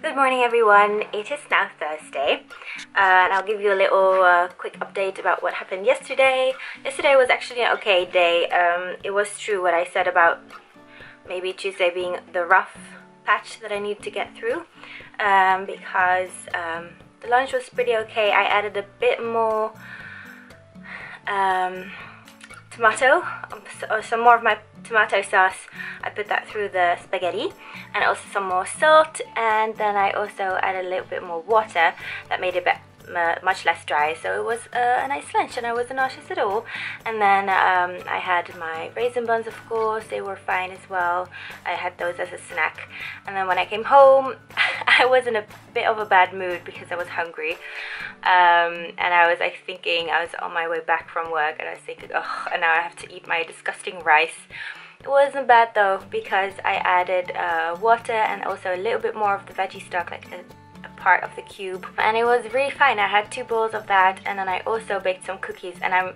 Good morning everyone, it is now Thursday and I'll give you a little quick update about what happened yesterday. Yesterday was actually an okay day. It was true what I said about maybe Tuesday being the rough patch that I need to get through because the lunch was pretty okay. I added a bit more tomato, some more of my tomato sauce. I put that through the spaghetti, and also some more salt, and then I also added a little bit more water that made it much less dry, so it was a nice lunch and I wasn't nauseous at all. And then I had my raisin buns, of course, they were fine as well. I had those as a snack, and then when I came home I was in a bit of a bad mood because I was hungry, and I was thinking, I was on my way back from work and I was thinking, oh, and now I have to eat my disgusting rice. It wasn't bad though, because I added water and also a little bit more of the veggie stock, like a part of the cube, and it was really fine. I had 2 bowls of that, and then I also baked some cookies, and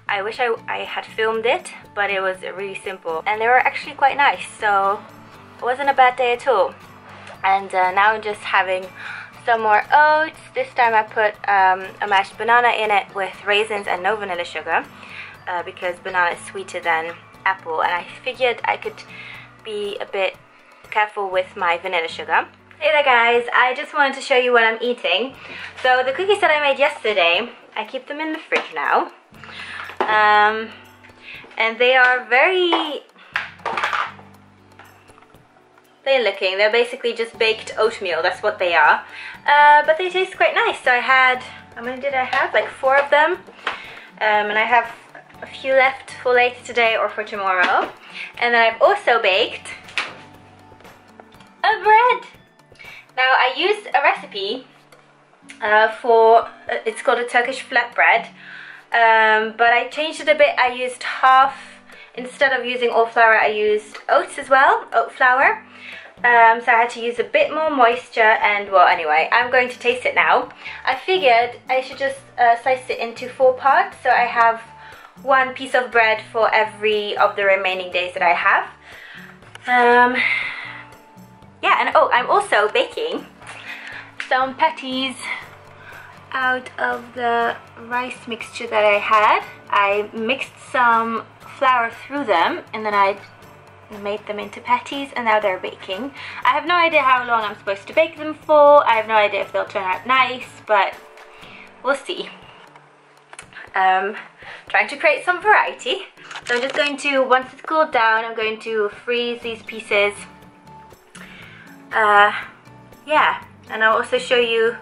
I wish I had filmed it, but it was really simple and they were actually quite nice, so it wasn't a bad day at all. And now I'm just having some more oats. This time I put a mashed banana in it with raisins and no vanilla sugar because banana is sweeter than apple, and I figured I could be a bit careful with my vanilla sugar. Hey there guys, I just wanted to show you what I'm eating. So the cookies that I made yesterday, I keep them in the fridge now, and they are very plain looking. They're basically just baked oatmeal, that's what they are, but they taste quite nice. So I had, how many did I have? Like 4 of them, and I have a few left for later today or for tomorrow. And then I've also baked a bread. Now I used a recipe for, it's called a Turkish flatbread, but I changed it a bit. I used half, instead of using all flour, I used oats as well, oat flour. So I had to use a bit more moisture, and well, anyway, I'm going to taste it now. I figured I should just slice it into 4 parts, so I have 1 piece of bread for every of the remaining days that I have. Yeah, and oh, I'm also baking some patties out of the rice mixture that I had. I mixed some flour through them, and then I made them into patties, and now they're baking. I have no idea how long I'm supposed to bake them for. I have no idea if they'll turn out nice, but we'll see. Trying to create some variety. So I'm just going to, once it's cooled down, I'm going to freeze these pieces. Yeah, and I'll also show you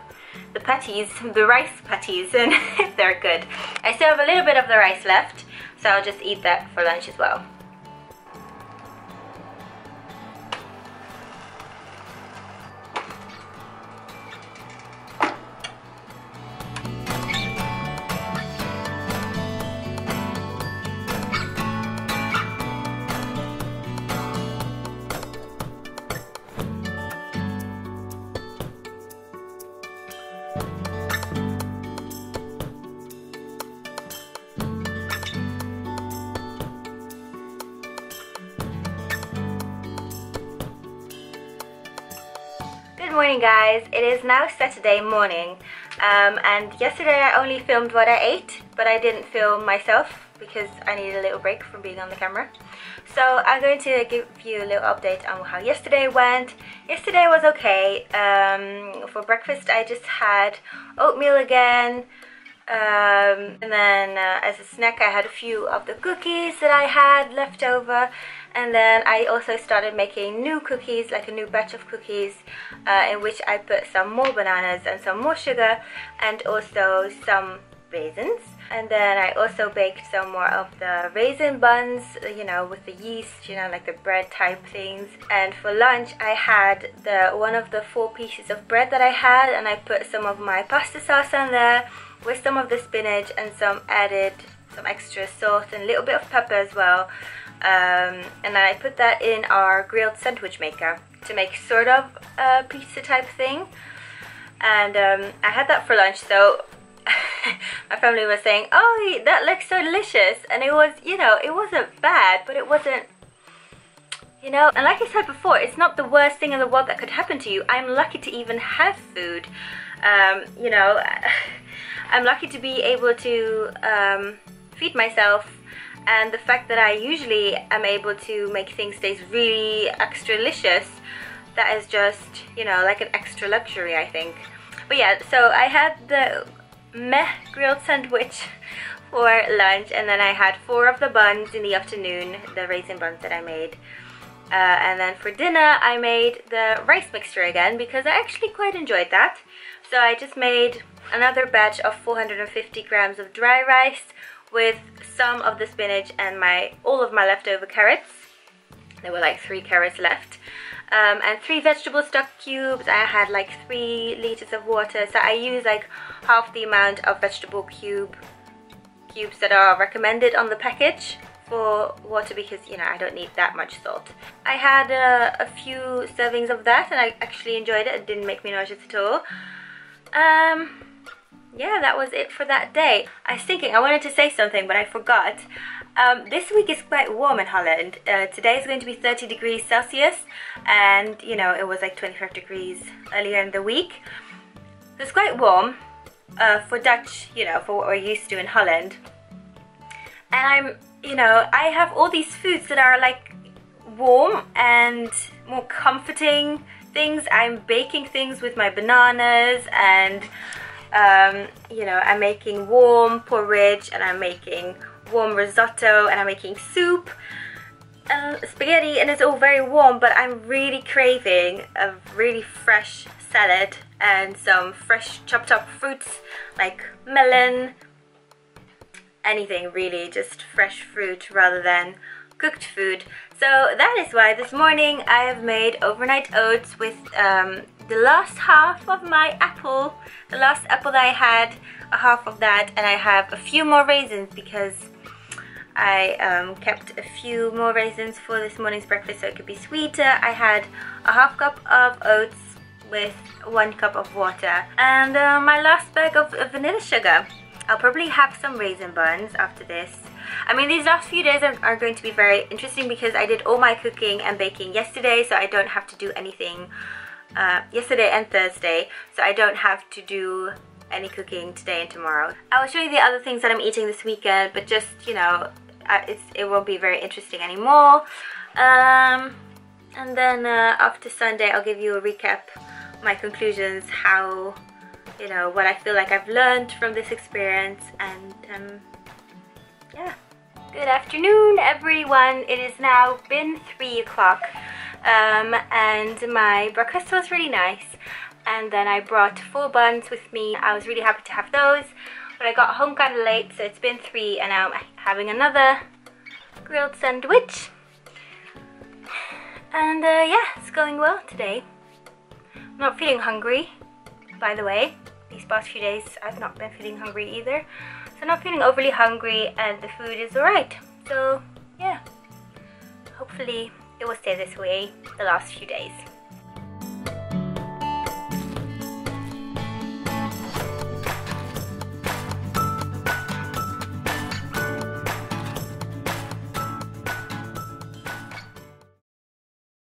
the patties, the rice patties, and if they're good. I still have a little bit of the rice left, so I'll just eat that for lunch as well. Good morning guys, it is now Saturday morning, and yesterday I only filmed what I ate, but I didn't film myself because I needed a little break from being on the camera. So I'm going to give you a little update on how yesterday went. Yesterday was okay. For breakfast I just had oatmeal again, and then as a snack I had a few of the cookies that I had left over. And then I also started making new cookies, like a new batch of cookies, in which I put some more bananas and some more sugar, and also some raisins. And then I also baked some more of the raisin buns, you know, with the yeast, you know, like the bread type things. And for lunch I had one of the 4 pieces of bread that I had, and I put some of my pasta sauce on there with some of the spinach, and added some extra salt and a little bit of pepper as well. And then I put that in our grilled sandwich maker to make sort of a pizza type thing. And I had that for lunch, so my family was saying, oh, that looks so delicious. And it was, you know, it wasn't bad, but it wasn't, You know, and like I said before, it's not the worst thing in the world that could happen to you. I'm lucky to even have food. You know, I'm lucky to be able to feed myself, and the fact that I usually am able to make things taste really extra delicious, that is just, you know, like an extra luxury, I think. But yeah, so I had the meh grilled sandwich for lunch, and then I had 4 of the buns in the afternoon, the raisin buns that I made. And then for dinner I made the rice mixture again, because I actually quite enjoyed that. So I just made another batch of 450 grams of dry rice with some of the spinach and all of my leftover carrots. There were like 3 carrots left. And 3 vegetable stock cubes. I had like 3 liters of water, so I use like half the amount of vegetable cubes that are recommended on the package for water, because, you know, I don't need that much salt. I had a few servings of that and I actually enjoyed it. It didn't make me nauseous at all. Yeah, that was it for that day. I was thinking I wanted to say something, but I forgot. This week is quite warm in Holland. Today is going to be 30 degrees Celsius, and you know, it was like 25 degrees earlier in the week. So it's quite warm for Dutch, you know, for what we're used to in Holland. And I have all these foods that are like warm and more comforting things. I'm baking things with my bananas, and I'm making warm porridge, and I'm making warm risotto, and I'm making soup and spaghetti, and it's all very warm, but I'm really craving a really fresh salad and some fresh chopped up fruits like melon, anything really, just fresh fruit rather than cooked food. So that is why this morning I have made overnight oats with the last half of my apple. The last apple that I had, a half of that, and I have a few more raisins because I kept a few more raisins for this morning's breakfast so it could be sweeter. I had a half cup of oats with 1 cup of water, and my last bag of vanilla sugar. I'll probably have some raisin buns after this. I mean, these last few days are going to be very interesting because I did all my cooking and baking yesterday, so I don't have to do anything yesterday and Thursday, so I don't have to do any cooking today and tomorrow. I will show you the other things that I'm eating this weekend, but just, it won't be very interesting anymore. And then after Sunday, I'll give you a recap, my conclusions, how, what I feel like I've learned from this experience, and yeah. Good afternoon, everyone. It has now been 3 o'clock, and my breakfast was really nice. And then I brought 4 buns with me. I was really happy to have those, but I got home kind of late, so it's been 3, and now I'm having another grilled sandwich. And yeah, it's going well today. I'm not feeling hungry, by the way. These past few days I've not been feeling hungry either. So I'm not feeling overly hungry, and the food is alright. So yeah, hopefully it will stay this way the last few days.